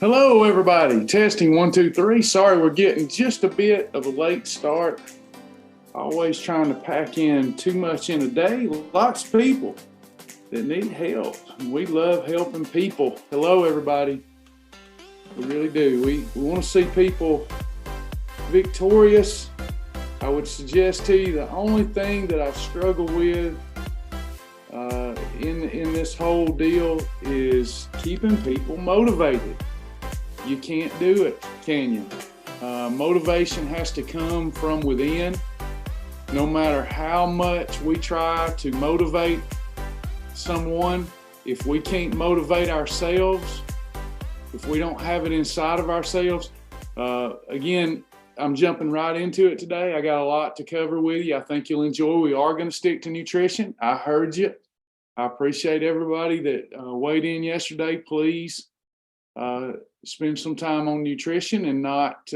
Hello, everybody. Testing 1, 2, 3. Sorry, we're getting just a bit of a late start. Always trying to pack in too much in a day. Lots of people that need help. We love helping people. Hello, everybody. We really do. We want to see people victorious. I would suggest to you the only thing that I struggle with in this whole deal is keeping people motivated. You can't do it, can you? Motivation has to come from within. No matter how much we try to motivate someone, if we can't motivate ourselves, if we don't have it inside of ourselves, again, I'm jumping right into it today. I got a lot to cover with you. I think you'll enjoy. We are going to stick to nutrition. I heard you. I appreciate everybody that weighed in yesterday. Please spend some time on nutrition and not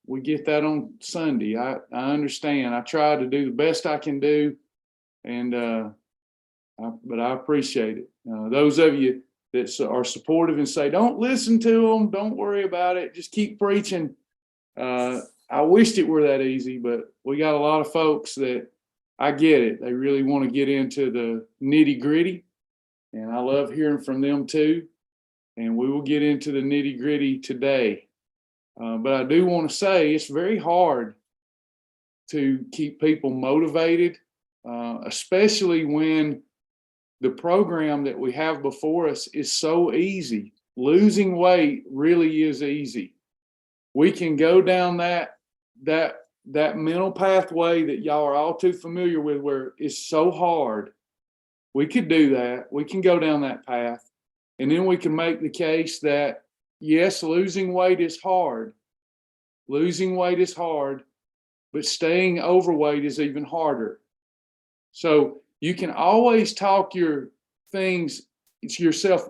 we get that on Sunday. I understand. I try to do the best I can do, and but I appreciate it. Those of you that are supportive and say, don't listen to them, don't worry about it, just keep preaching. I wished it were that easy, but we got a lot of folks that I get it. They really want to get into the nitty gritty, and I love hearing from them too. And we will get into the nitty gritty today. But I do want to say it's very hard to keep people motivated, especially when the program that we have before us is so easy. Losing weight really is easy. We can go down that mental pathway that y'all are all too familiar with, where it's so hard. We could do that. We can go down that path. And then we can make the case that, yes, losing weight is hard. Losing weight is hard, but staying overweight is even harder. So you can always talk yourself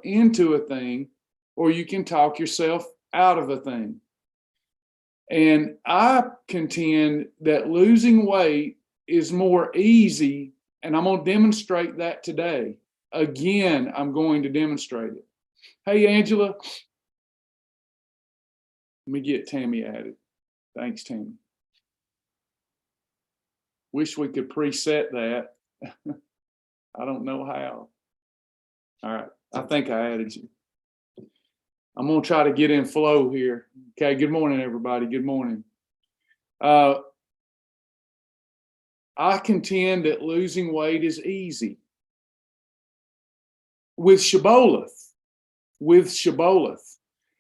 into a thing, or you can talk yourself out of a thing. And I contend that losing weight is more easy, and I'm going to demonstrate that today. Again, I'm going to demonstrate it. Hey, Angela. Let me get Tammy added. Thanks, Tammy. Wish we could preset that. I don't know how. All right. I think I added you. I'm going to try to get in flow here. Okay. Good morning, everybody. Good morning. I contend that losing weight is easy. With Shibboleth,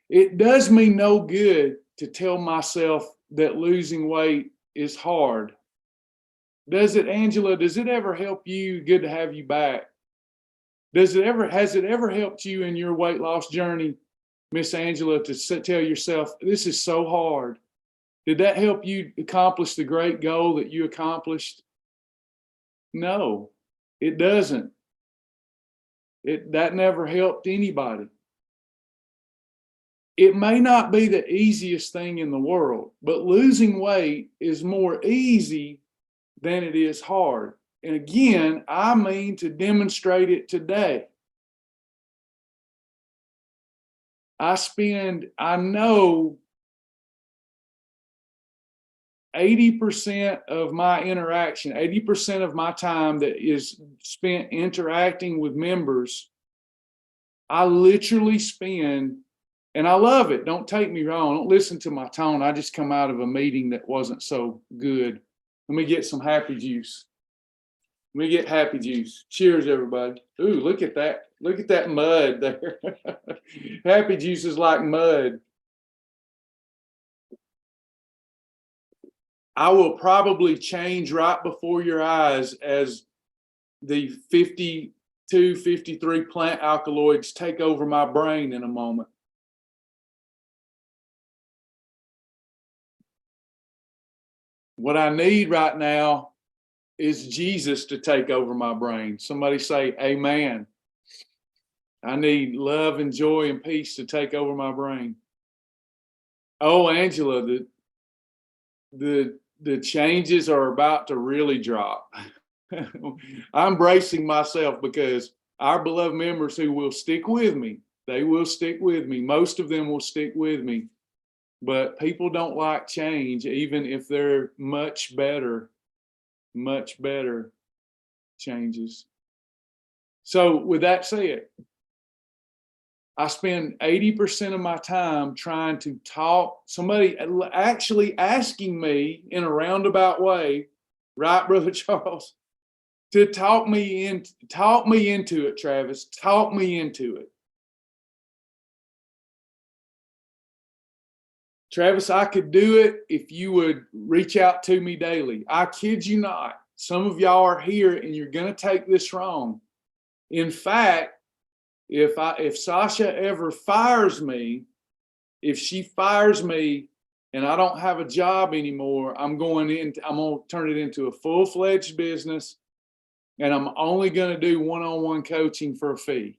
it does me no good to tell myself that losing weight is hard. Does it, Angela? Does it ever help you? Good to have you back. Has it ever helped you in your weight loss journey, Miss Angela, to tell yourself, this is so hard? Did that help you accomplish the great goal that you accomplished? No, it doesn't. That never helped anybody. It may not be the easiest thing in the world, but losing weight is more easy than it is hard. And again, I mean to demonstrate it today. I know 80% of my interaction, 80% of my time that is spent interacting with members, I literally spend, and I love it. Don't take me wrong. Don't listen to my tone. I just come out of a meeting that wasn't so good. Let me get some happy juice. Let me get happy juice. Cheers, everybody. Ooh, look at that. Look at that mud there. Happy juice is like mud. I will probably change right before your eyes as the 52, 53 plant alkaloids take over my brain in a moment. What I need right now is Jesus to take over my brain. Somebody say amen. I need love and joy and peace to take over my brain. Oh, Angela, the changes are about to really drop. I'm bracing myself because our beloved members who will stick with me They will stick with me. Most of them will stick with me. But people don't like change, even if they're much better changes. So with that said, I spend 80% of my time trying to talk, somebody actually asking me in a roundabout way, right, Brother Charles, to talk me into it, Travis, talk me into it. Travis, I could do it if you would reach out to me daily. I kid you not. Some of y'all are here and you're going to take this wrong. In fact, if Sasha ever fires me, if she fires me and I don't have a job anymore, I'm going to turn it into a full-fledged business, and I'm only going to do one-on-one coaching for a fee.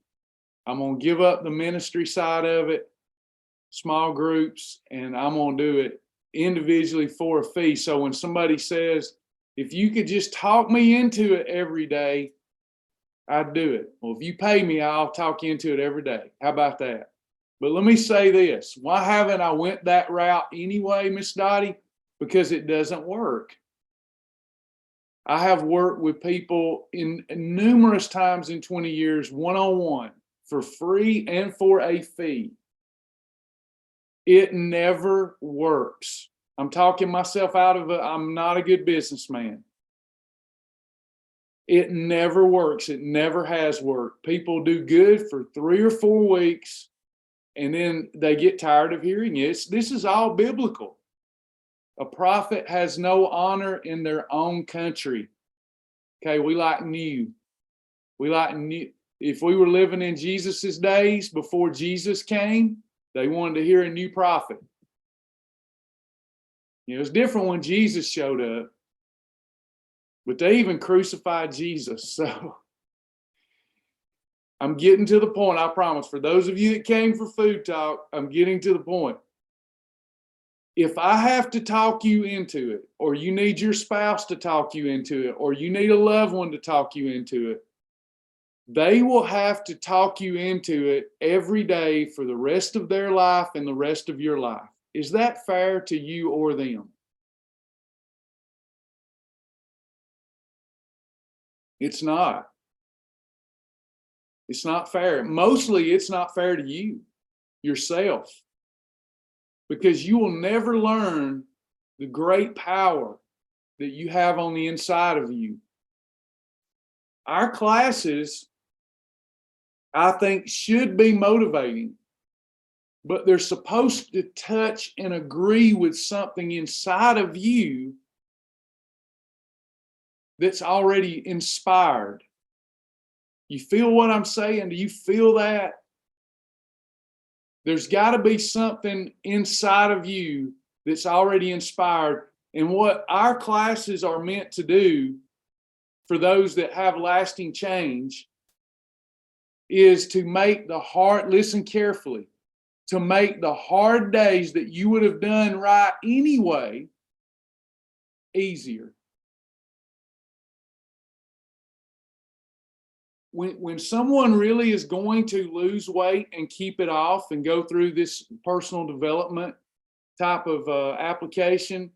I'm going to give up the ministry side of it, small groups, and I'm going to do it individually for a fee. So when somebody says, if you could just talk me into it every day, I'd do it. Well, if you pay me, I'll talk you into it every day. How about that? But let me say this. Why haven't I went that route anyway, Miss Dottie? Because it doesn't work. I have worked with people in numerous times in 20 years, one-on-one, for free and for a fee. It never works. I'm talking myself out of it. I'm not a good businessman. It never works. It never has worked. People do good for 3 or 4 weeks, and then they get tired of hearing it. This is all biblical. A prophet has no honor in their own country. Okay, we like new. If we were living in Jesus's days before Jesus came, they wanted to hear a new prophet. It was different when Jesus showed up, but they even crucified Jesus. So I'm getting to the point, I promise. For those of you that came for food talk, I'm getting to the point. If I have to talk you into it, or you need your spouse to talk you into it, or you need a loved one to talk you into it, they will have to talk you into it every day for the rest of their life and the rest of your life. Is that fair to you or them? It's not. It's not fair. Mostly it's not fair to you, yourself, because you will never learn the great power that you have on the inside of you. Our classes, I think, should be motivating, but they're supposed to touch and agree with something inside of you that's already inspired. You feel what I'm saying? Do you feel that? There's got to be something inside of you that's already inspired. And what our classes are meant to do for those that have lasting change is to make the hard, listen carefully, to make the hard days that you would have done right anyway easier. When someone really is going to lose weight and keep it off and go through this personal development type of application,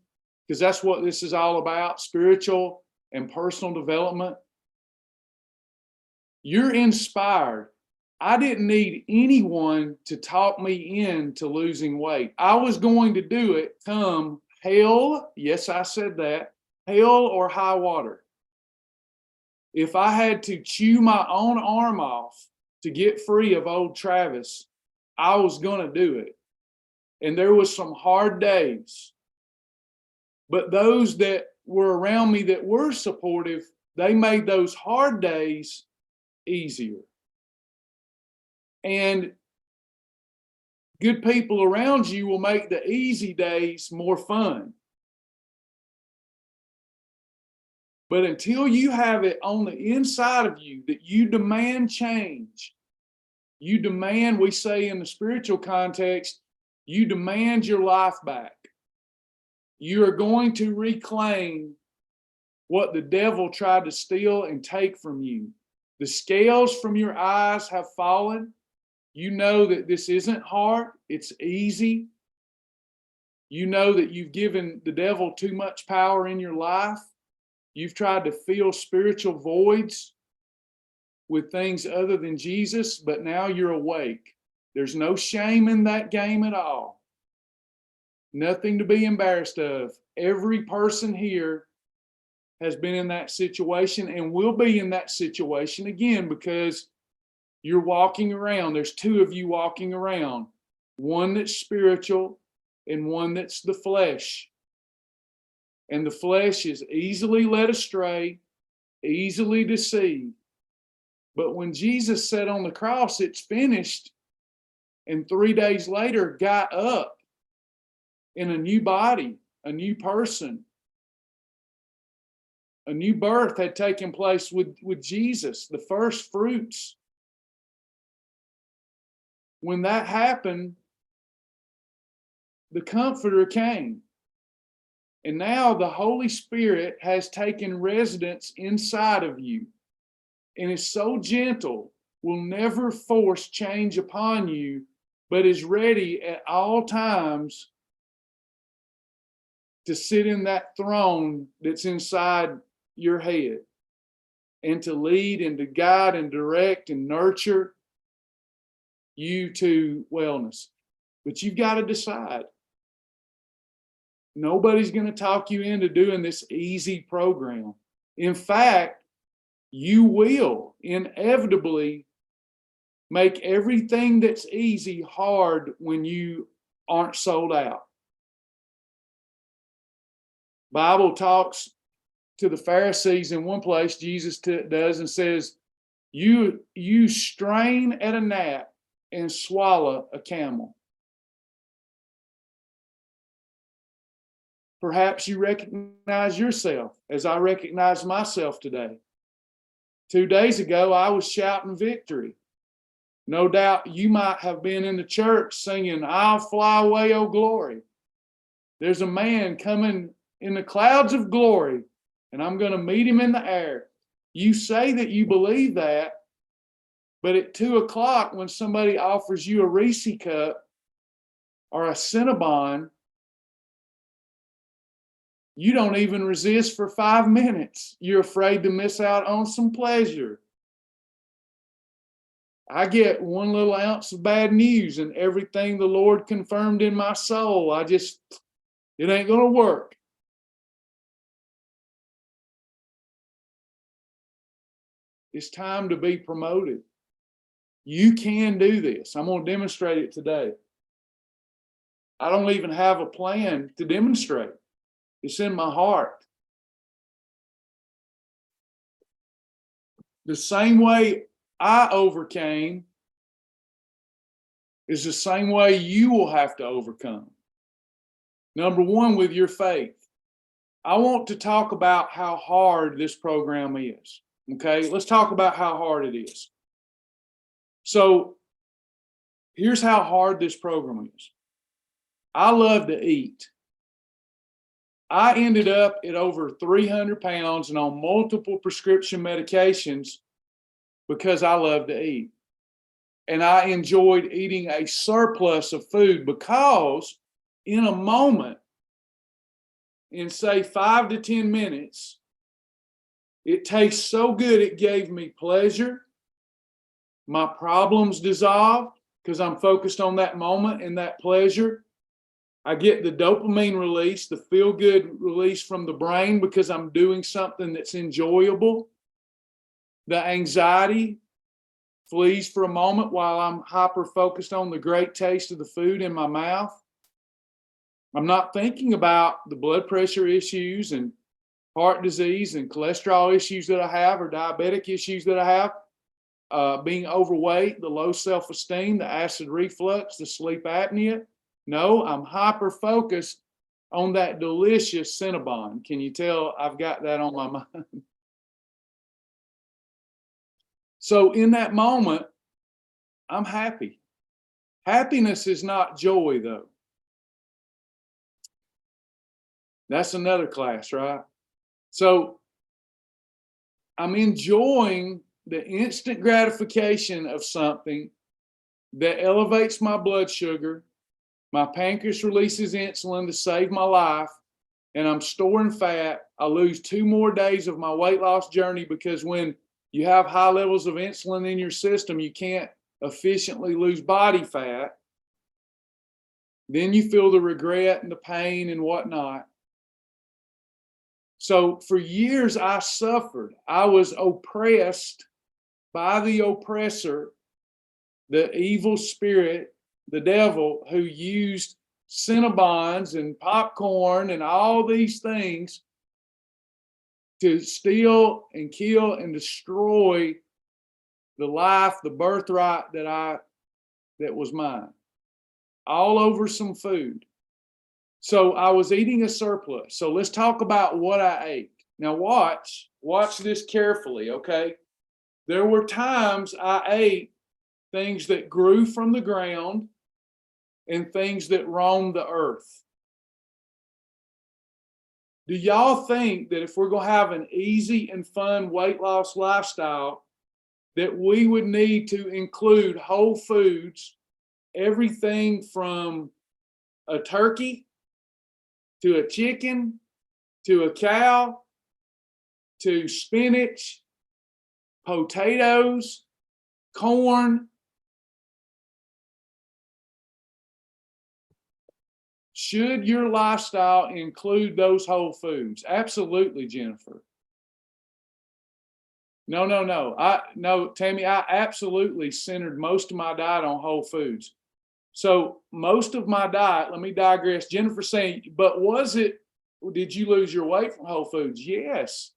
because that's what this is all about, spiritual and personal development, you're inspired. I didn't need anyone to talk me into losing weight. I was going to do it come hell, yes, I said that, hell or high water. If I had to chew my own arm off to get free of old Travis, I was going to do it. And there was some hard days. But those that were around me that were supportive, they made those hard days easier. And good people around you will make the easy days more fun. But until you have it on the inside of you that you demand change, you demand, we say in the spiritual context, you demand your life back. You are going to reclaim what the devil tried to steal and take from you. The scales from your eyes have fallen. You know that this isn't hard, it's easy. You know that you've given the devil too much power in your life. You've tried to fill spiritual voids with things other than Jesus, but now you're awake. There's no shame in that game at all. Nothing to be embarrassed of. Every person here has been in that situation and will be in that situation again, because you're walking around. There's two of you walking around, one that's spiritual and one that's the flesh. And the flesh is easily led astray, easily deceived. But when Jesus said on the cross, it's finished, and 3 days later got up in a new body, a new person, a new birth had taken place with Jesus, the first fruits. When that happened, the Comforter came. And now the Holy Spirit has taken residence inside of you and is so gentle, will never force change upon you, but is ready at all times to sit in that throne that's inside your head and to lead and to guide and direct and nurture you to wellness. But you've got to decide. Nobody's going to talk you into doing this easy program. In fact, you will inevitably make everything that's easy hard when you aren't sold out. Bible talks to the Pharisees in one place, Jesus does, and says, you strain at a gnat and swallow a camel. Perhaps you recognize yourself as I recognize myself today. 2 days ago, I was shouting victory. No doubt you might have been in the church singing, I'll fly away, oh glory. There's a man coming in the clouds of glory, and I'm going to meet him in the air. You say that you believe that, but at 2 o'clock, when somebody offers you a Reese cup or a Cinnabon, you don't even resist for 5 minutes. You're afraid to miss out on some pleasure. I get 1 little ounce of bad news and everything the Lord confirmed in my soul, it ain't going to work. It's time to be promoted. You can do this. I'm going to demonstrate it today. I don't even have a plan to demonstrate. It's in my heart. The same way I overcame is the same way you will have to overcome. Number one, with your faith. I want to talk about how hard this program is. Okay, let's talk about how hard it is. So here's how hard this program is. I love to eat. I ended up at over 300 pounds and on multiple prescription medications because I love to eat. And I enjoyed eating a surplus of food because in a moment, in say 5 to 10 minutes, it tastes so good it gave me pleasure. My problems dissolved because I'm focused on that moment and that pleasure. I get the dopamine release, the feel-good release from the brain because I'm doing something that's enjoyable. The anxiety flees for a moment while I'm hyper-focused on the great taste of the food in my mouth. I'm not thinking about the blood pressure issues and heart disease and cholesterol issues that I have or diabetic issues that I have, being overweight, the low self-esteem, the acid reflux, the sleep apnea. No, I'm hyper-focused on that delicious Cinnabon. Can you tell I've got that on my mind? So in that moment, I'm happy. Happiness is not joy, though. That's another class, right? So I'm enjoying the instant gratification of something that elevates my blood sugar. My pancreas releases insulin to save my life, and I'm storing fat. I lose 2 more days of my weight loss journey, because when you have high levels of insulin in your system, you can't efficiently lose body fat. Then you feel the regret and the pain and whatnot. So for years I suffered. I was oppressed by the oppressor, the evil spirit, the devil, who used Cinnabons and popcorn and all these things to steal and kill and destroy the life, the birthright that was mine, all over some food. So I was eating a surplus. So let's talk about what I ate. Now watch this carefully, okay? There were times I ate things that grew from the ground and things that roamed the earth. Do y'all think that if we're going to have an easy and fun weight loss lifestyle, that we would need to include whole foods, everything from a turkey to a chicken to a cow to spinach, potatoes, corn? Should your lifestyle include those whole foods? Absolutely, Jennifer. No. No, Tammy, I absolutely centered most of my diet on whole foods. So most of my diet, let me digress. Jennifer saying, but did you lose your weight from whole foods? Yes.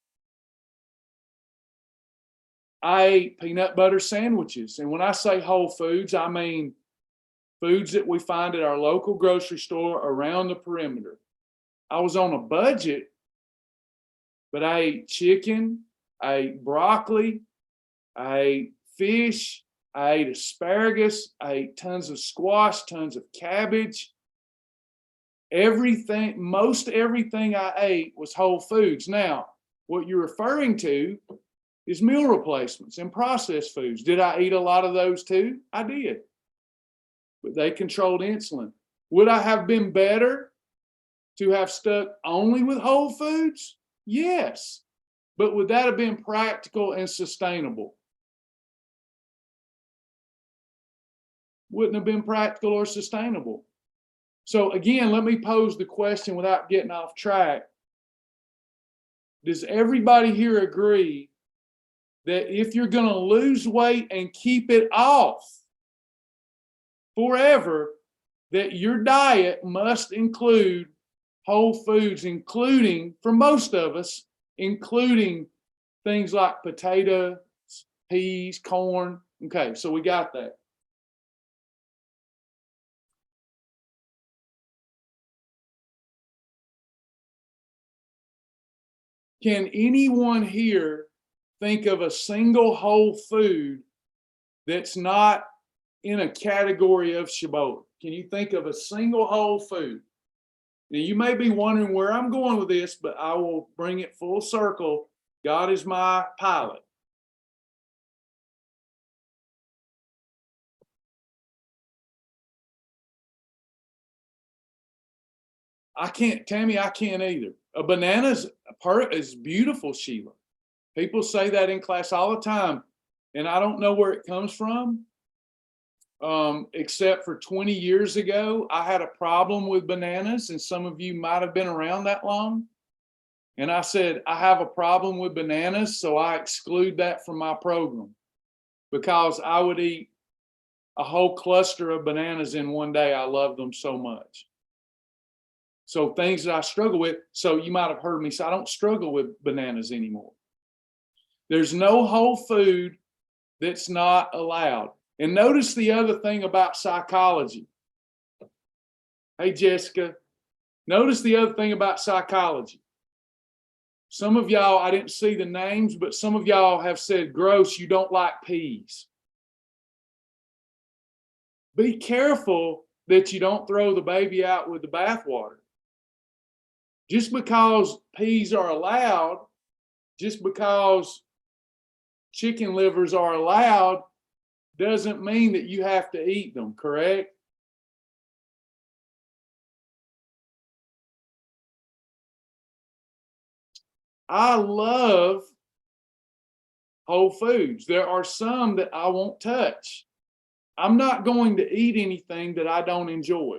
I ate peanut butter sandwiches. And when I say whole foods, I mean foods that we find at our local grocery store around the perimeter. I was on a budget, but I ate chicken, I ate broccoli, I ate fish, I ate asparagus, I ate tons of squash, tons of cabbage. Most everything I ate was whole foods. Now, what you're referring to is meal replacements and processed foods. Did I eat a lot of those too? I did. But they controlled insulin. Would I have been better to have stuck only with whole foods? Yes. But would that have been practical and sustainable? Wouldn't have been practical or sustainable. So again, let me pose the question without getting off track. Does everybody here agree that if you're going to lose weight and keep it off forever, that your diet must include whole foods, including, for most of us, including things like potatoes, peas, corn? Okay, so we got that. Can anyone here think of a single whole food that's not in a category of Shibboleth? Can you think of a single whole food? Now, you may be wondering where I'm going with this, but I will bring it full circle. God is my pilot. I can't, Tammy, I can't either. A banana is beautiful, Sheila. People say that in class all the time, and I don't know where it comes from. Except for 20 years ago, I had a problem with bananas, and some of you might have been around that long. And I said, I have a problem with bananas, so I exclude that from my program, because I would eat a whole cluster of bananas in one day. I love them so much. So things that I struggle with, so you might have heard me say, I don't struggle with bananas anymore. There's no whole food that's not allowed. And notice the other thing about psychology. Hey, Jessica, notice the other thing about psychology. Some of y'all, I didn't see the names, but some of y'all have said, gross, you don't like peas. Be careful that you don't throw the baby out with the bathwater. Just because peas are allowed, just because chicken livers are allowed, doesn't mean that you have to eat them, correct? I love whole foods. There are some that I won't touch. I'm not going to eat anything that I don't enjoy.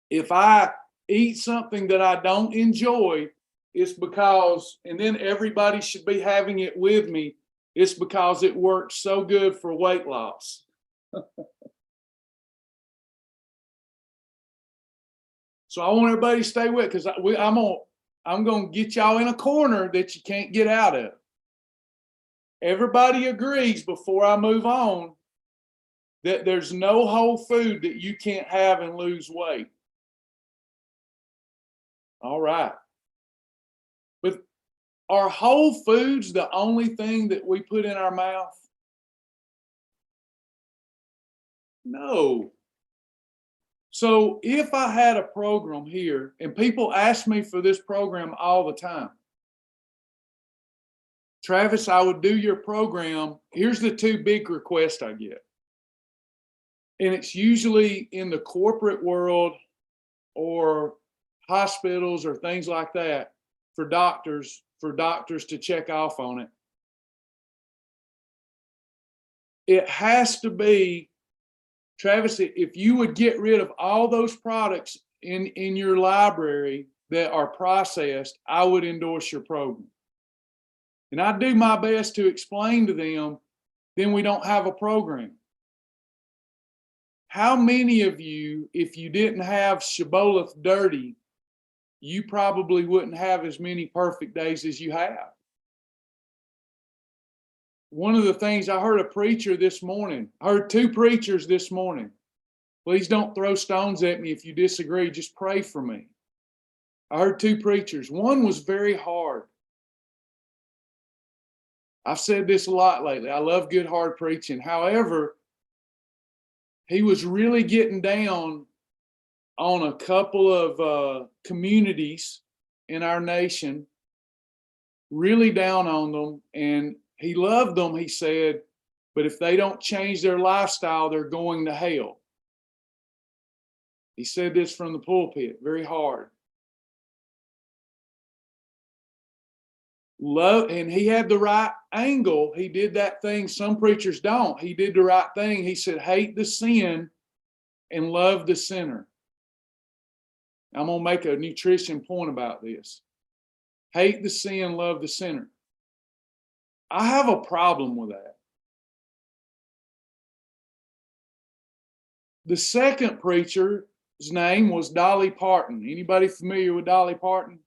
If I eat something that I don't enjoy, it's because, and then everybody should be having it with me, it's because it works so good for weight loss. So I want everybody to stay with it, because I'm gonna get y'all in a corner that you can't get out of. Everybody agrees before I move on that there's no whole food that you can't have and lose weight. All right. But are whole foods the only thing that we put in our mouth? No. So if I had a program here, and people ask me for this program all the time, Travis, I would do your program. Here's the two big requests I get. And it's usually in the corporate world or hospitals or things like that for doctors to check off on it. It has to be, Travis, if you would get rid of all those products in your library that are processed, I would endorse your program. And I do my best to explain to them, then we don't have a program. How many of you, if you didn't have Shibboleth dirty, you probably wouldn't have as many perfect days as you have? One of the things, I heard a preacher this morning, I heard two preachers this morning. Please don't throw stones at me if you disagree, just pray for me. I heard two preachers. One was very hard. I've said this a lot lately. I love good, hard preaching. However, he was really getting down on a couple of communities in our nation, really down on them. And he loved them, he said, but if they don't change their lifestyle, they're going to hell. He said this from the pulpit, very hard. Love, and he had the right angle. He did that thing some preachers don't. He did the right thing. He said, hate the sin and love the sinner. I'm going to make a nutrition point about this. Hate the sin, love the sinner. I have a problem with that. The second preacher's name was Dolly Parton. Anybody familiar with Dolly Parton?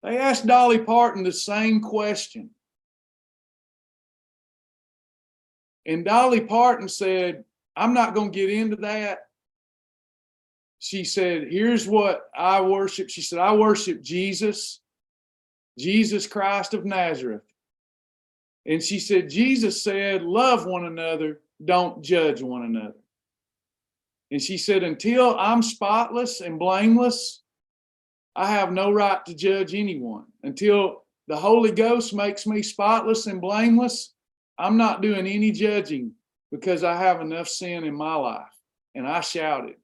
They asked Dolly Parton the same question. And Dolly Parton said, I'm not going to get into that. She said, here's what I worship. She said, I worship Jesus Christ of Nazareth. And she said, Jesus said, love one another, don't judge one another. And she said, until I'm spotless and blameless, I have no right to judge anyone. Until the Holy Ghost makes me spotless and blameless, I'm not doing any judging, because I have enough sin in my life. And I shouted.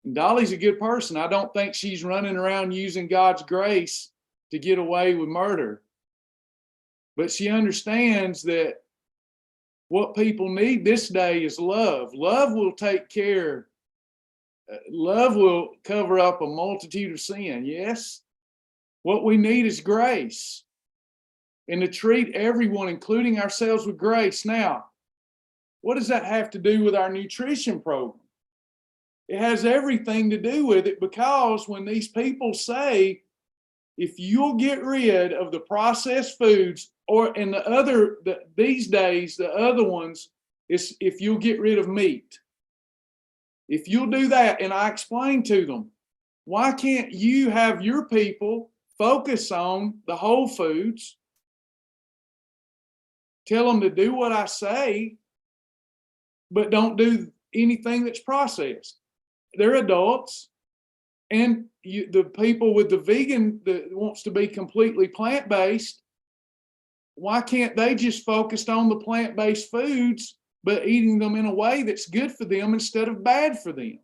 And Dolly's a good person. I don't think she's running around using God's grace to get away with murder. But she understands that what people need this day is love. Love will take care. Love will cover up a multitude of sin. Yes. What we need is grace. And to treat everyone, including ourselves, with grace. Now, what does that have to do with our nutrition program? It has everything to do with it, because when these people say, if you'll get rid of the processed foods, these days, the other ones is if you'll get rid of meat. If you'll do that, and I explain to them, why can't you have your people focus on the whole foods? Tell them to do what I say, but don't do anything that's processed. They're adults. And the people with the vegan that wants to be completely plant-based, why can't they just focus on the plant-based foods, but eating them in a way that's good for them instead of bad for them?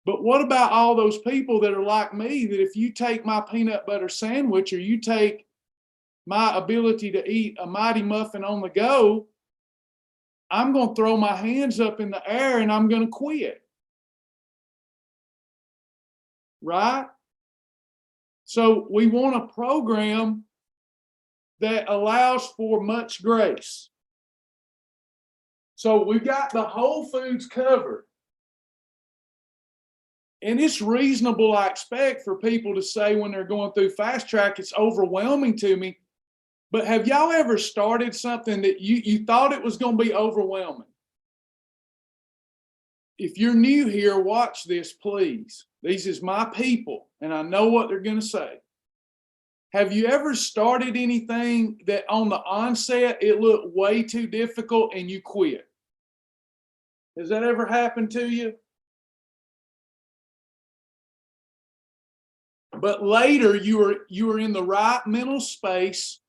But what about all those people that are like me, that if you take my peanut butter sandwich, or you take my ability to eat a Mighty Muffin on the go, I'm going to throw my hands up in the air and I'm going to quit. Right? So we want a program that allows for much grace. So we've got the whole foods covered. And it's reasonable, I expect, for people to say when they're going through Fast Track, it's overwhelming to me. But have y'all ever started something that you thought it was going to be overwhelming? If you're new here, watch this, please. These is my people, and I know what they're going to say. Have you ever started anything that on the onset it looked way too difficult and you quit? Has that ever happened to you? But later you were in the right mental space.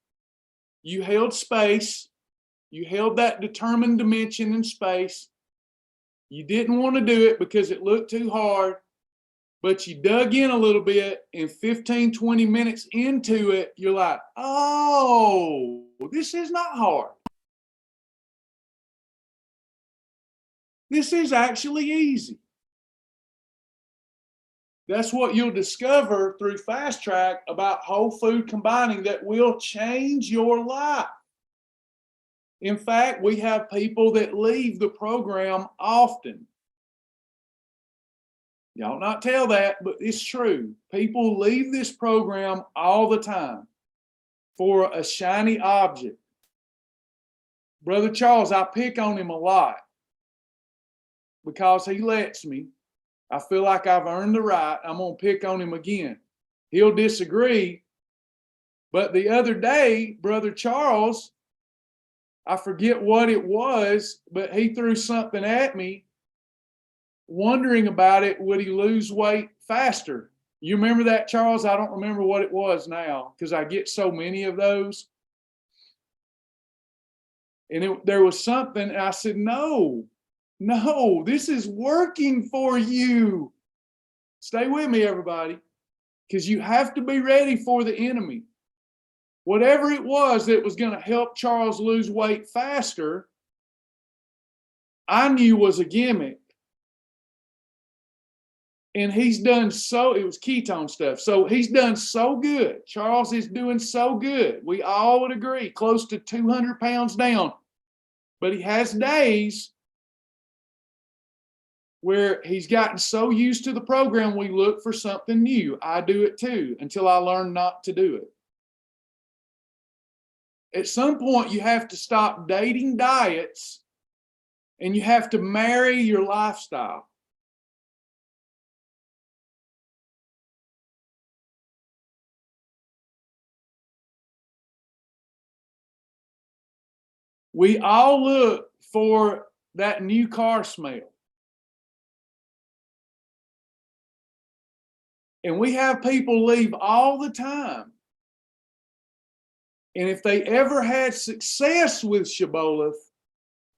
You held space. You held that determined dimension in space. You didn't want to do it because it looked too hard, but you dug in a little bit, and 15, 20 minutes into it, you're like, oh, this is not hard. This is actually easy. That's what you'll discover through Fast Track about whole food combining that will change your life. In fact, we have people that leave the program often. Y'all not tell that, but it's true. People leave this program all the time for a shiny object. Brother Charles, I pick on him a lot because he lets me. I feel like I've earned the right. I'm going to pick on him again. He'll disagree. But the other day, Brother Charles, I forget what it was, but he threw something at me, wondering about it. Would he lose weight faster? You remember that, Charles? I don't remember what it was now because I get so many of those. And there was something, and I said, no, this is working for you. Stay with me, everybody, because you have to be ready for the enemy. Whatever it was that was going to help Charles lose weight faster, I knew was a gimmick. And he's done so, it was ketone stuff. So he's done so good. Charles is doing so good. We all would agree, close to 200 pounds down. But he has days where he's gotten so used to the program, we look for something new. I do it too, until I learn not to do it. At some point, you have to stop dating diets and you have to marry your lifestyle. We all look for that new car smell. And we have people leave all the time. And if they ever had success with Shibboleth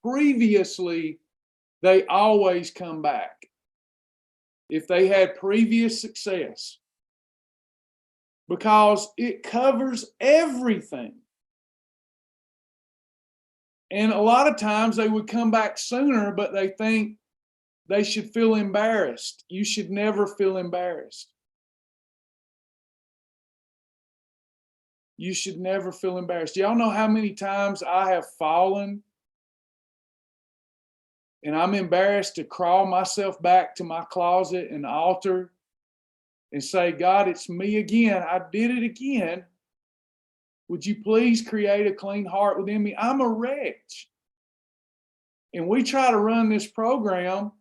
previously, they always come back. If they had previous success. Because it covers everything. And a lot of times they would come back sooner, but they think they should feel embarrassed. You should never feel embarrassed. You should never feel embarrassed. Y'all know how many times I have fallen and I'm embarrassed to crawl myself back to my closet and altar and say, God, it's me again. I did it again. Would you please create a clean heart within me? I'm a wretch. And we try to run this program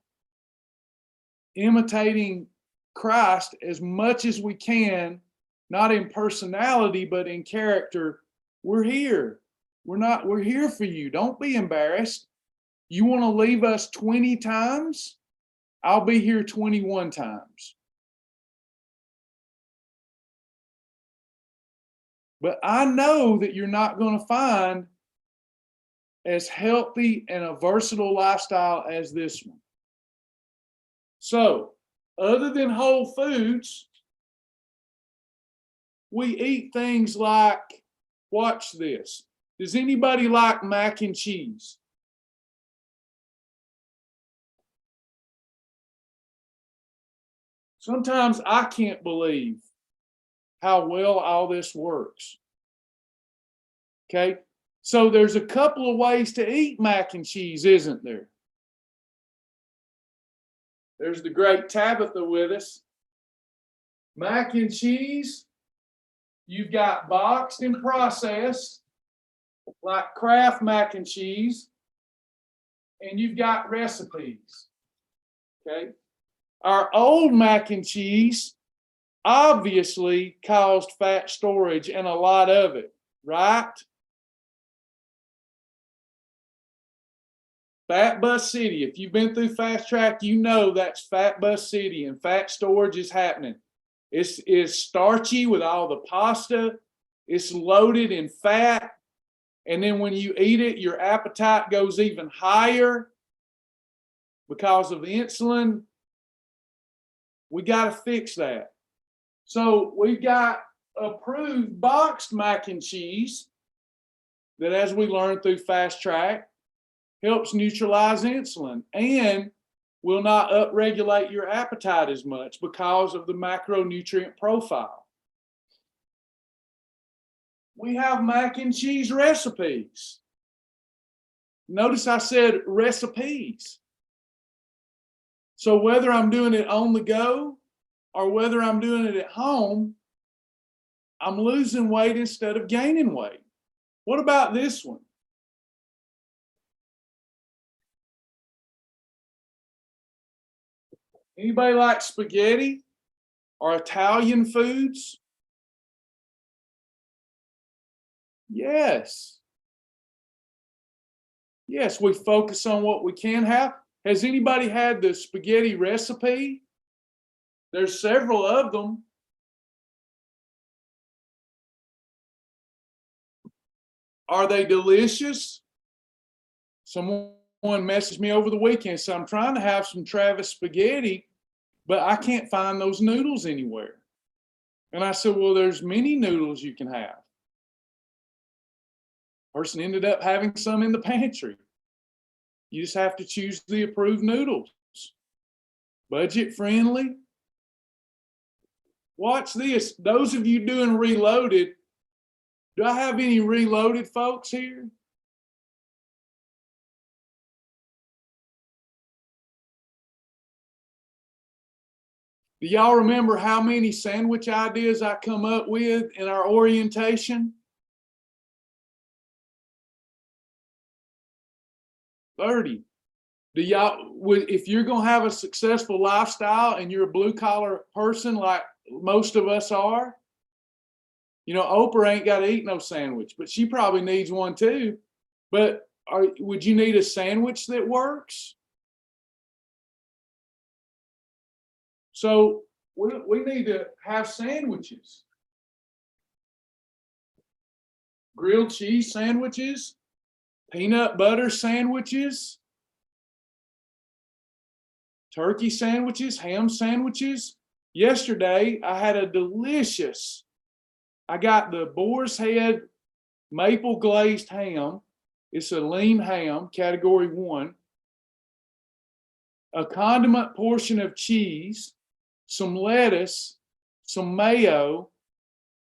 imitating Christ as much as we can, not in personality, but in character. We're here. We're here for you. Don't be embarrassed. You want to leave us 20 times? I'll be here 21 times. But I know that you're not going to find as healthy and a versatile lifestyle as this one. So, other than whole foods, we eat things like, watch this. Does anybody like mac and cheese? Sometimes I can't believe how well all this works. Okay, so there's a couple of ways to eat mac and cheese, isn't there? There's the great Tabitha with us. Mac and cheese, you've got boxed and processed, like Kraft mac and cheese, and you've got recipes. Okay, our old mac and cheese obviously caused fat storage and a lot of it, right? Fat Bus City. If you've been through Fast Track, you know that's Fat Bus City, and fat storage is happening. It's starchy with all the pasta. It's loaded in fat. And then when you eat it, your appetite goes even higher because of insulin. We got to fix that. So we've got approved boxed mac and cheese that, as we learned through Fast Track, helps neutralize insulin and will not upregulate your appetite as much because of the macronutrient profile. We have mac and cheese recipes. Notice I said recipes. So whether I'm doing it on the go or whether I'm doing it at home, I'm losing weight instead of gaining weight. What about this one? Anybody like spaghetti or Italian foods? Yes. Yes, we focus on what we can have. Has anybody had the spaghetti recipe? There's several of them. Are they delicious? Someone messaged me over the weekend, so I'm trying to have some Travis spaghetti, but I can't find those noodles anywhere. And I said, well, there's many noodles you can have. Person ended up having some in the pantry. You just have to choose the approved noodles. Budget friendly. Watch this. Those of you doing Reloaded, do I have any Reloaded folks here? Do y'all remember how many sandwich ideas I come up with in our orientation? 30. Do y'all, if you're going to have a successful lifestyle and you're a blue collar person like most of us are, you know, Oprah ain't got to eat no sandwich, but she probably needs one too. But would you need a sandwich that works? So we need to have sandwiches. Grilled cheese sandwiches, peanut butter sandwiches, turkey sandwiches, ham sandwiches. Yesterday, I had a delicious, I got the boar's head maple glazed ham. It's a lean ham, category 1. A condiment portion of cheese, some lettuce, some mayo,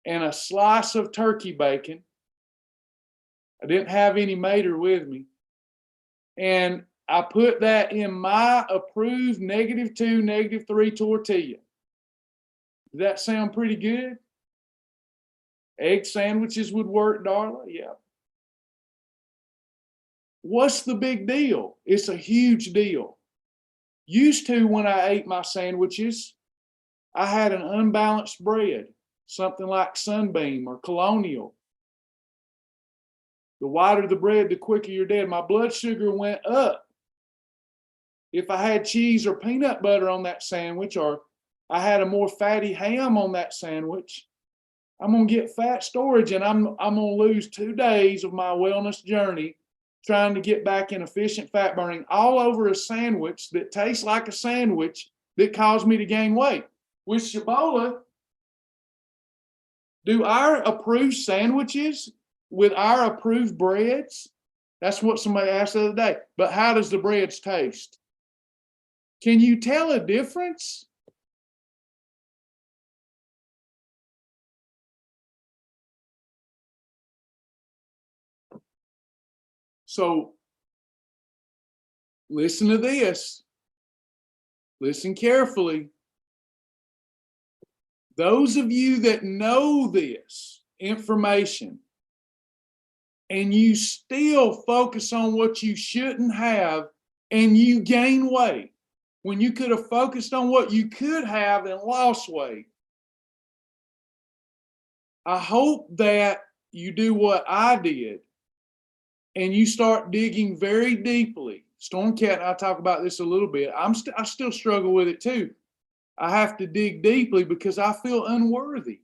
and a slice of turkey bacon. I didn't have any mater with me. And I put that in my approved -2, -3 tortilla. Does that sound pretty good? Egg sandwiches would work, Darla? Yeah. What's the big deal? It's a huge deal. Used to, when I ate my sandwiches, I had an unbalanced bread, something like Sunbeam or Colonial. The whiter the bread, the quicker you're dead. My blood sugar went up. if I had cheese or peanut butter on that sandwich, or I had a more fatty ham on that sandwich, I'm going to get fat storage, and I'm going to lose 2 days of my wellness journey trying to get back in efficient fat burning all over a sandwich that tastes like a sandwich that caused me to gain weight. With Shibboleth, do our approved sandwiches with our approved breads? That's what somebody asked the other day. But how does the breads taste? Can you tell a difference? So listen to this. Listen carefully. Those of you that know this information and you still focus on what you shouldn't have and you gain weight when you could have focused on what you could have and lost weight, I hope that you do what I did and you start digging very deeply. Stormcat and I talk about this a little bit. I still struggle with it too. I have to dig deeply because I feel unworthy.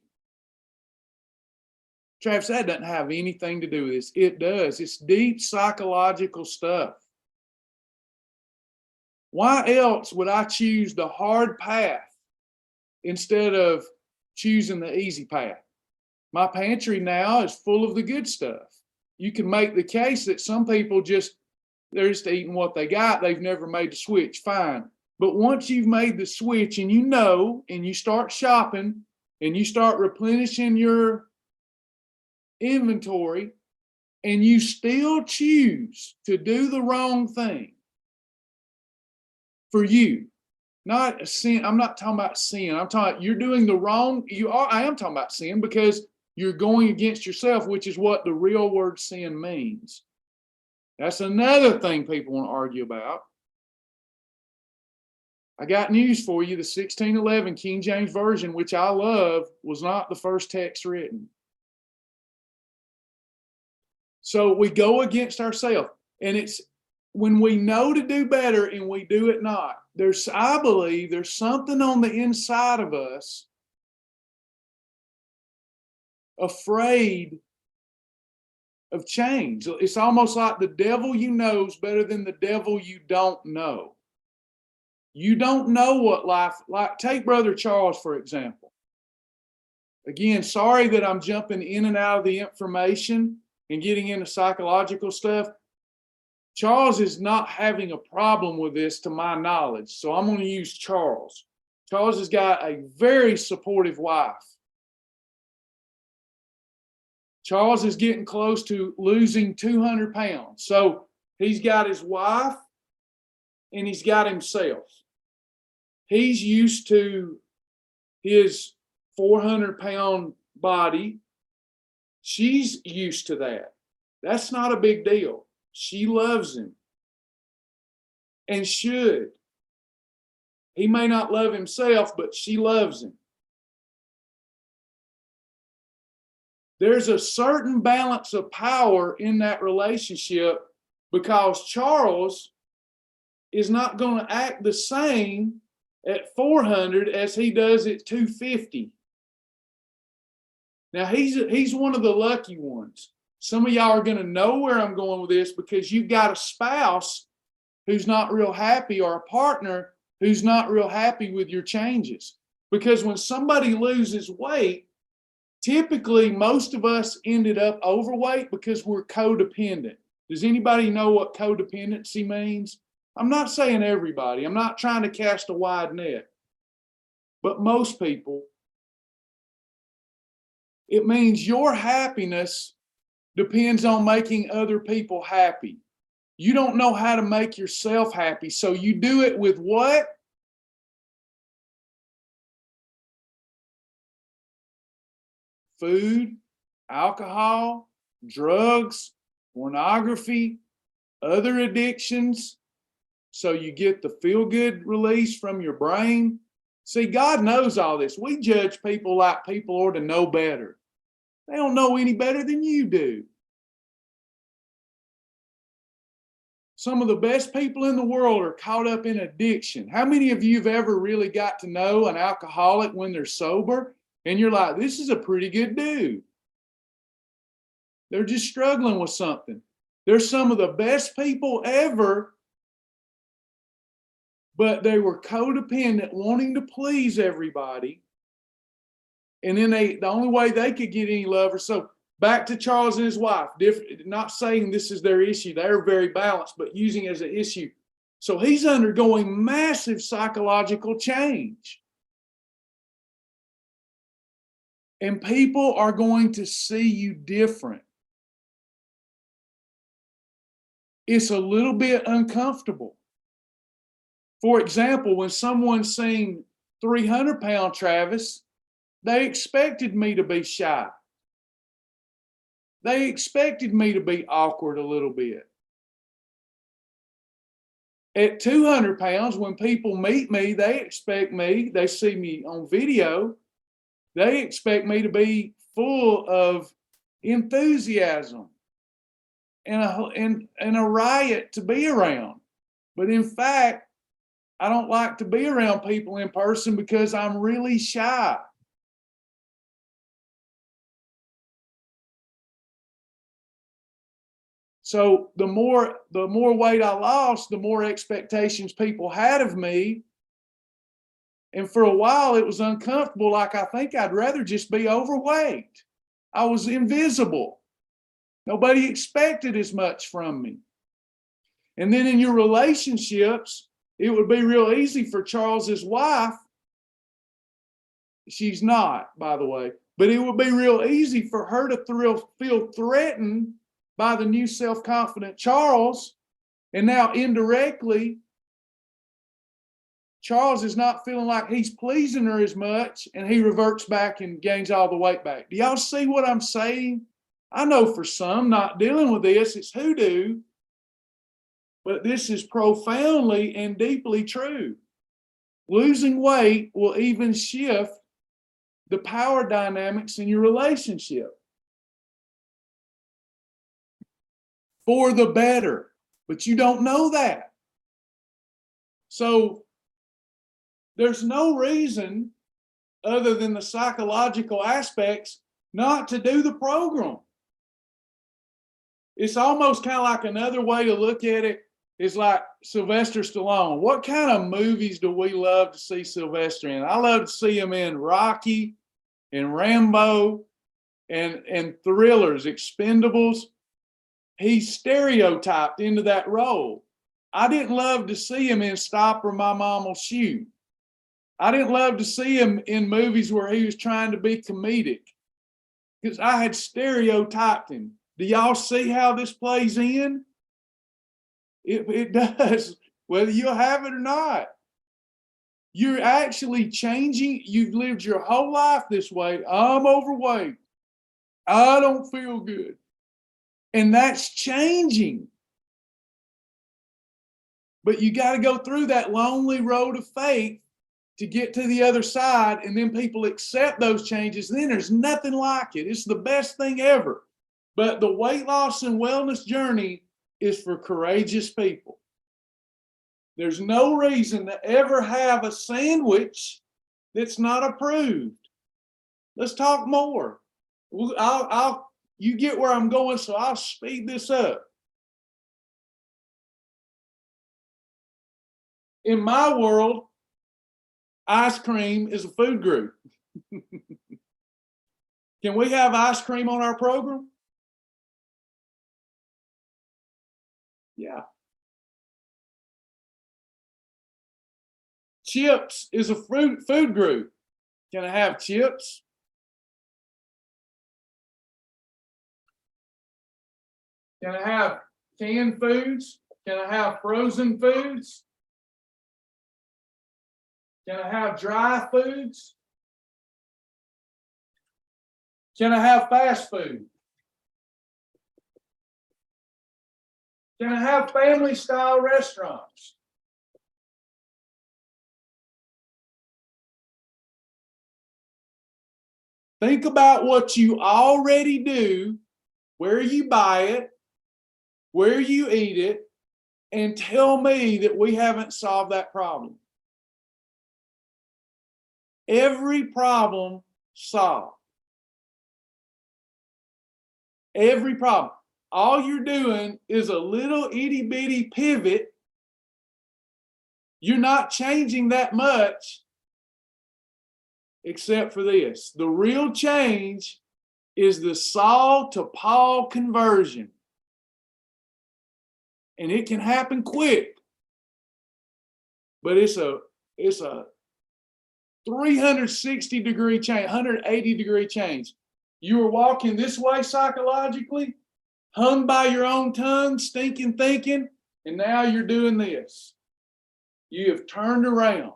Travis, that doesn't have anything to do with this. It does. It's deep psychological stuff. Why else would I choose the hard path instead of choosing the easy path? My pantry now is full of the good stuff. You can make the case that some people they're just eating what they got. They've never made the switch. Fine. But once you've made the switch and and you start shopping and you start replenishing your inventory and you still choose to do the wrong thing for you, not sin. I'm not talking about sin. I'm talking about you're doing the wrong. I am talking about sin because you're going against yourself, which is what the real word sin means. That's another thing people want to argue about. I got news for you. The 1611 King James Version, which I love, was not the first text written. So we go against ourselves. And it's when we know to do better and we do it not. I believe there's something on the inside of us afraid of change. It's almost like the devil you know is better than the devil you don't know. You don't know what life, like take Brother Charles, for example. Again, sorry that I'm jumping in and out of the information and getting into psychological stuff. Charles is not having a problem with this to my knowledge. So I'm going to use Charles. Charles has got a very supportive wife. Charles is getting close to losing 200 pounds. So he's got his wife and he's got himself. He's used to his 400-pound body. She's used to that. That's not a big deal. She loves him and should. He may not love himself, but she loves him. There's a certain balance of power in that relationship because Charles is not going to act the same at 400 as he does at 250. Now, he's one of the lucky ones. Some of y'all are going to know where I'm going with this because you've got a spouse who's not real happy or a partner who's not real happy with your changes. Because when somebody loses weight, typically most of us ended up overweight because we're codependent. Does anybody know what codependency means? I'm not saying everybody. I'm not trying to cast a wide net. But most people, it means your happiness depends on making other people happy. You don't know how to make yourself happy. So you do it with what? Food, alcohol, drugs, pornography, other addictions. So you get the feel-good release from your brain. See, God knows all this. We judge people like people ought to know better. They don't know any better than you do. Some of the best people in the world are caught up in addiction. How many of you have ever really got to know an alcoholic when they're sober? And you're like, this is a pretty good dude. They're just struggling with something. They're some of the best people ever, but they were codependent, wanting to please everybody. And then the only way they could get any love, or so back to Charles and his wife, not saying this is their issue. They're very balanced, but using it as an issue. So he's undergoing massive psychological change. And people are going to see you different. It's a little bit uncomfortable. For example, when someone's seen 300-pound Travis, they expected me to be shy. They expected me to be awkward a little bit. At 200 pounds, when people meet me, they see me on video, they expect me to be full of enthusiasm and a riot to be around. But in fact, I don't like to be around people in person because I'm really shy. So the more weight I lost, the more expectations people had of me. And for a while, it was uncomfortable. Like, I think I'd rather just be overweight. I was invisible. Nobody expected as much from me. And then in your relationships, it would be real easy for Charles's wife. She's not, by the way, but it would be real easy for her to feel threatened by the new self-confident Charles. And now indirectly, Charles is not feeling like he's pleasing her as much, and he reverts back and gains all the weight back. Do y'all see what I'm saying? I know for some not dealing with this, it's hoodoo, but this is profoundly and deeply true. Losing weight will even shift the power dynamics in your relationship for the better, but you don't know that. So there's no reason other than the psychological aspects not to do the program. It's almost kind of like another way to look at it is like Sylvester Stallone. What kind of movies do we love to see Sylvester in? I love to see him in Rocky and Rambo and thrillers, Expendables. He's stereotyped into that role. I didn't love to see him in Stop or My Mom Will Shoot. I didn't love to see him in movies where he was trying to be comedic because I had stereotyped him. Do y'all see how this plays in? It does, whether you'll have it or not. You're actually changing. You've lived your whole life this way. I'm overweight. I don't feel good. And that's changing. But you got to go through that lonely road of faith to get to the other side, and then people accept those changes, and then there's nothing like it. It's the best thing ever. But the weight loss and wellness journey is for courageous people. There's no reason to ever have a sandwich that's not approved. Let's talk more. You get where I'm going, so I'll speed this up. In my world, ice cream is a food group. Can we have ice cream on our program? Yeah. Chips is a food group. Can I have chips? Can I have canned foods? Can I have frozen foods? Can I have dry foods? Can I have fast food? Can I have family style restaurants? Think about what you already do, where you buy it, where you eat it, and tell me that we haven't solved that problem. Every problem solved. Every problem. All you're doing is a little itty bitty pivot. You're not changing that much, except for this. The real change is the Saul to Paul conversion. And it can happen quick. But it's a 360-degree change, 180-degree change. You were walking this way psychologically, hung by your own tongue, stinking thinking, and now you're doing this. You have turned around.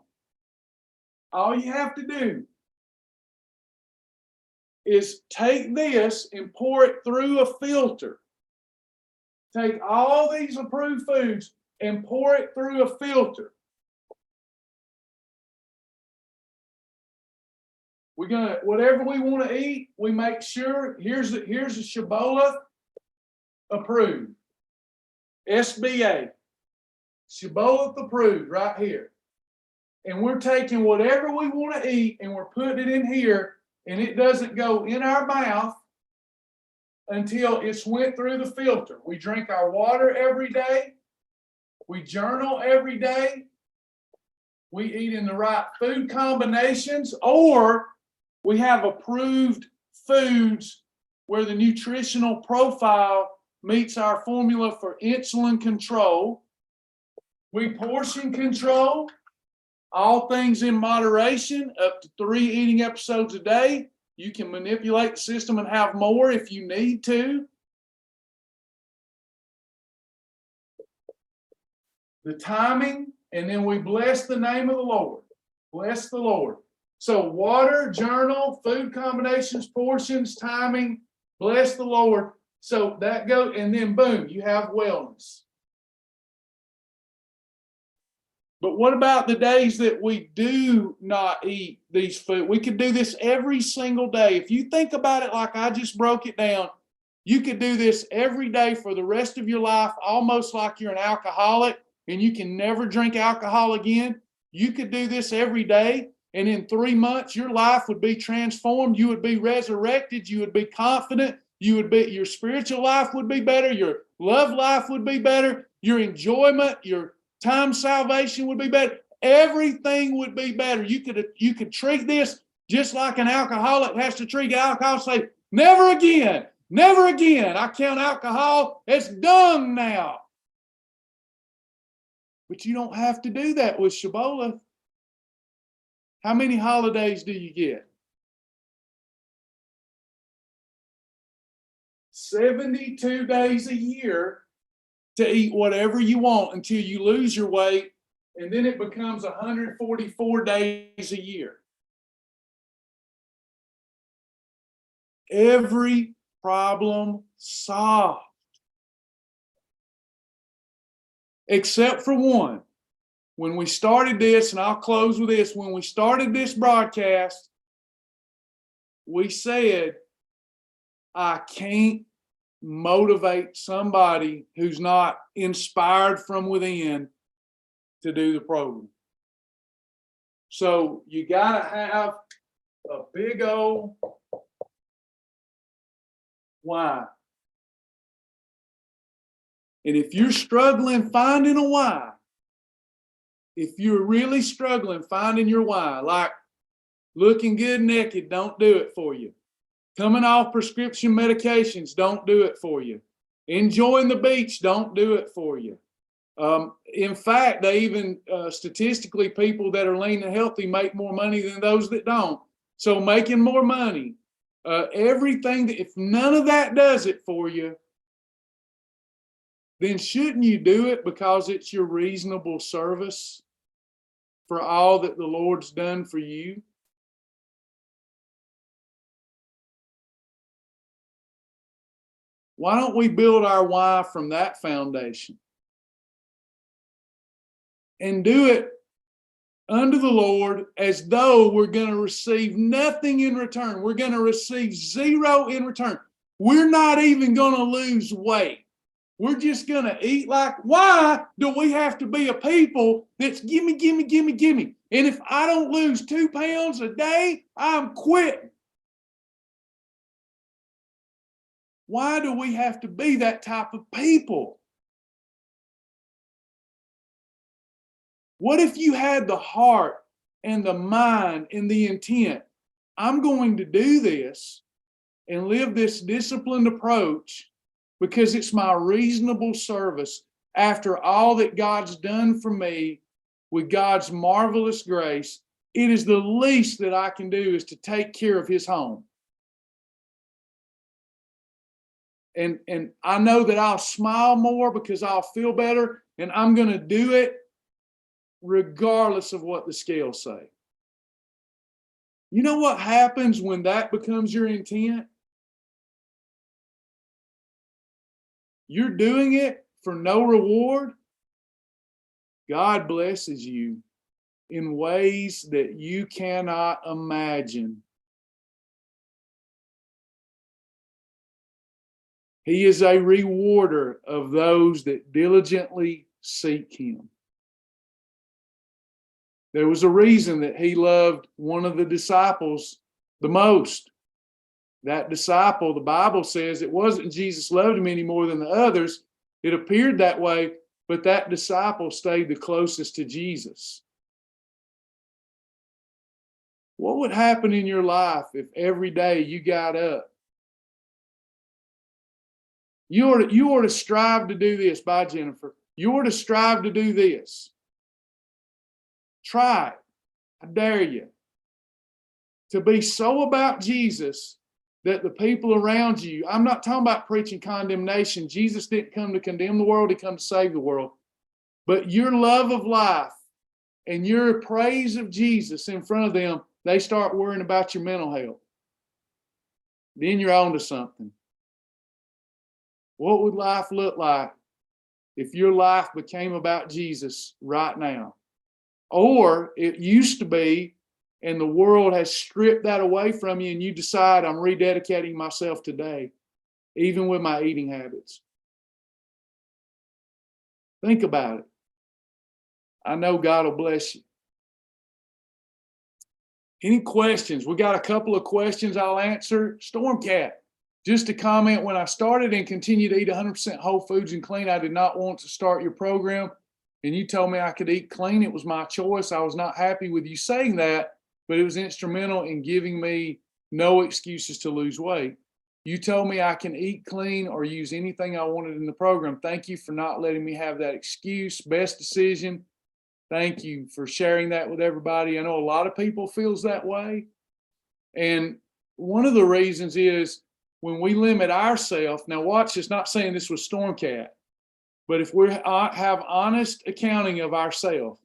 All you have to do is take this and pour it through a filter. Take all these approved foods and pour it through a filter. We're gonna, whatever we want to eat, we make sure, here's a Shibboleth approved. SBA. Shibboleth approved right here. And we're taking whatever we want to eat and we're putting it in here, and it doesn't go in our mouth until it's went through the filter. We drink our water every day. We journal every day. We eat in the right food combinations, or we have approved foods where the nutritional profile meets our formula for insulin control. We portion control, all things in moderation, up to 3 eating episodes a day. You can manipulate the system and have more if you need to. The timing, and then we bless the name of the Lord. Bless the Lord. So water, journal, food combinations, portions, timing, bless the Lord. So that goes, and then boom, you have wellness. But what about the days that we do not eat these food? We could do this every single day. If you think about it like I just broke it down, you could do this every day for the rest of your life, almost like you're an alcoholic and you can never drink alcohol again. You could do this every day, and in 3 months, your life would be transformed. You would be resurrected. You would be confident. Your spiritual life would be better. Your love life would be better. Your enjoyment, your time salvation would be better. Everything would be better. You could treat this just like an alcoholic has to treat alcohol. Say, never again, never again. I count alcohol as done now. But you don't have to do that with Shibboleth. How many holidays do you get? 72 days a year to eat whatever you want until you lose your weight, and then it becomes 144 days a year. Every problem solved. Except for one. When we started this, and I'll close with this, when we started this broadcast, we said, I can't motivate somebody who's not inspired from within to do the program. So you got to have a big old why. And if you're struggling finding a why, if you're really struggling finding your why, like looking good naked, don't do it for you. Coming off prescription medications, don't do it for you. Enjoying the beach, don't do it for you. In fact, they even statistically, people that are lean and healthy make more money than those that don't. So making more money, everything, if none of that does it for you, then shouldn't you do it because it's your reasonable service for all that the Lord's done for you? Why don't we build our why from that foundation and do it under the Lord as though we're going to receive nothing in return? We're going to receive zero in return. We're not even going to lose weight. We're just going to eat like, why do we have to be a people that's gimme, gimme, gimme, gimme? And if I don't lose 2 pounds a day, I'm quitting. Why do we have to be that type of people? What if you had the heart and the mind and the intent? I'm going to do this and live this disciplined approach because it's my reasonable service after all that God's done for me with God's marvelous grace. It is the least that I can do is to take care of his home. And I know that I'll smile more because I'll feel better, and I'm going to do it regardless of what the scales say. You know what happens when that becomes your intent? You're doing it for no reward. God blesses you in ways that you cannot imagine. He is a rewarder of those that diligently seek him. There was a reason that he loved one of the disciples the most. That disciple, the Bible says, it wasn't Jesus loved him any more than the others. It appeared that way, but that disciple stayed the closest to Jesus. What would happen in your life if every day you got up? You ought to strive to do this. Bye, Jennifer. You ought to strive to do this. Try it. I dare you. To be so about Jesus that the people around you, I'm not talking about preaching condemnation. Jesus didn't come to condemn the world. He came to save the world. But your love of life and your praise of Jesus in front of them, they start worrying about your mental health. Then you're on to something. What would life look like if your life became about Jesus right now? Or it used to be, and the world has stripped that away from you, and you decide, I'm rededicating myself today, even with my eating habits. Think about it. I know God will bless you. Any questions? We got a couple of questions I'll answer. Stormcat, just a comment. When I started and continue to eat 100% whole foods and clean, I did not want to start your program. And you told me I could eat clean. It was my choice. I was not happy with you saying that, but it was instrumental in giving me no excuses to lose weight. You told me I can eat clean or use anything I wanted in the program. Thank you for not letting me have that excuse. Best decision. Thank you for sharing that with everybody. I know a lot of people feels that way. And one of the reasons is when we limit ourselves, now watch this, not saying this was Stormcat, but if we have honest accounting of ourselves,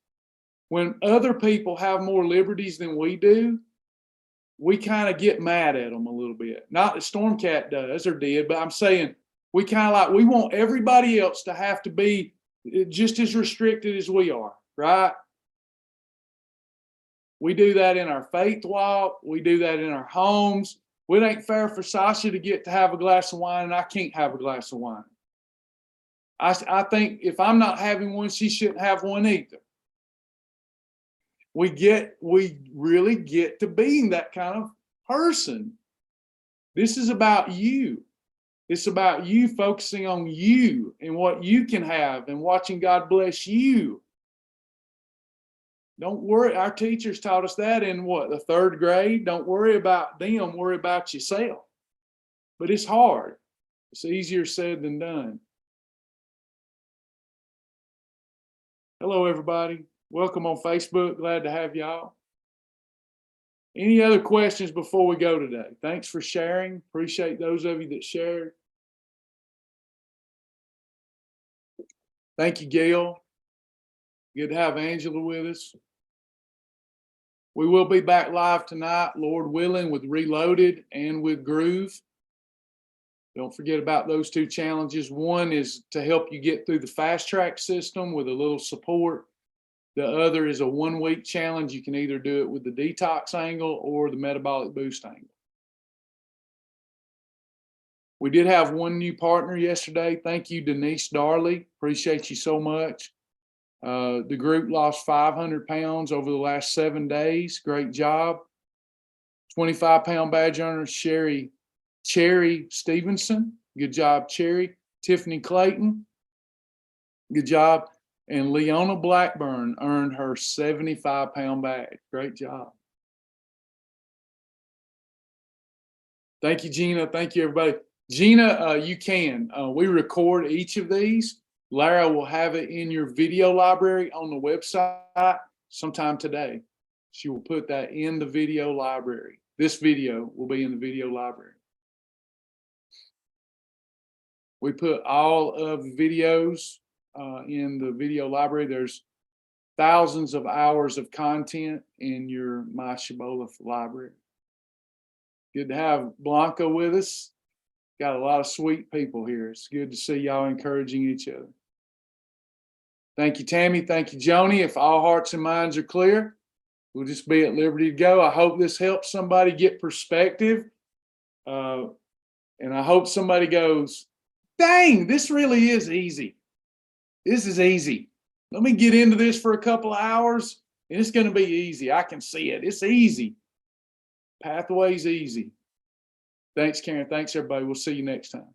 when other people have more liberties than we do, we kind of get mad at them a little bit. Not that Stormcat does or did, but I'm saying we kind of like, we want everybody else to have to be just as restricted as we are, right? We do that in our faith walk. We do that in our homes. It ain't fair for Sasha to get to have a glass of wine and I can't have a glass of wine. I think if I'm not having one, she shouldn't have one either. We really get to being that kind of person. This is about you. It's about you focusing on you and what you can have and watching God bless you. Don't worry. Our teachers taught us that in the 3rd grade. Don't worry about them, worry about yourself. But it's hard. It's easier said than done. Hello, everybody. Welcome on Facebook. Glad to have y'all. Any other questions before we go today? Thanks for sharing. Appreciate those of you that shared. Thank you, Gail. Good to have Angela with us. We will be back live tonight, Lord willing, with Reloaded and with Groove. Don't forget about those 2 challenges. One is to help you get through the fast track system with a little support. The other is a 1-week challenge. You can either do it with the detox angle or the metabolic boost angle. We did have one new partner yesterday. Thank you, Denise Darley. Appreciate you so much. The group lost 500 pounds over the last 7 days. Great job. 25-pound badge earner, Cherry Stevenson. Good job, Cherry. Tiffany Clayton. Good job. And Leona Blackburn earned her 75-pound badge. Great job. Thank you, Gina. Thank you, everybody. Gina, you can. We record each of these. Lara will have it in your video library on the website sometime today. She will put that in the video library. This video will be in the video library. We put all of the videos in the video library. There's thousands of hours of content in your My Shibboleth library. Good to have Blanca with us. Got a lot of sweet people here. It's good to see y'all encouraging each other. Thank you, Tammy. Thank you, Joni. If all hearts and minds are clear, we'll just be at liberty to go. I hope this helps somebody get perspective. And I hope somebody goes, dang, this really is easy. This is easy. Let me get into this for a couple of hours, and it's going to be easy. I can see it. It's easy. Pathway's easy. Thanks, Karen. Thanks, everybody. We'll see you next time.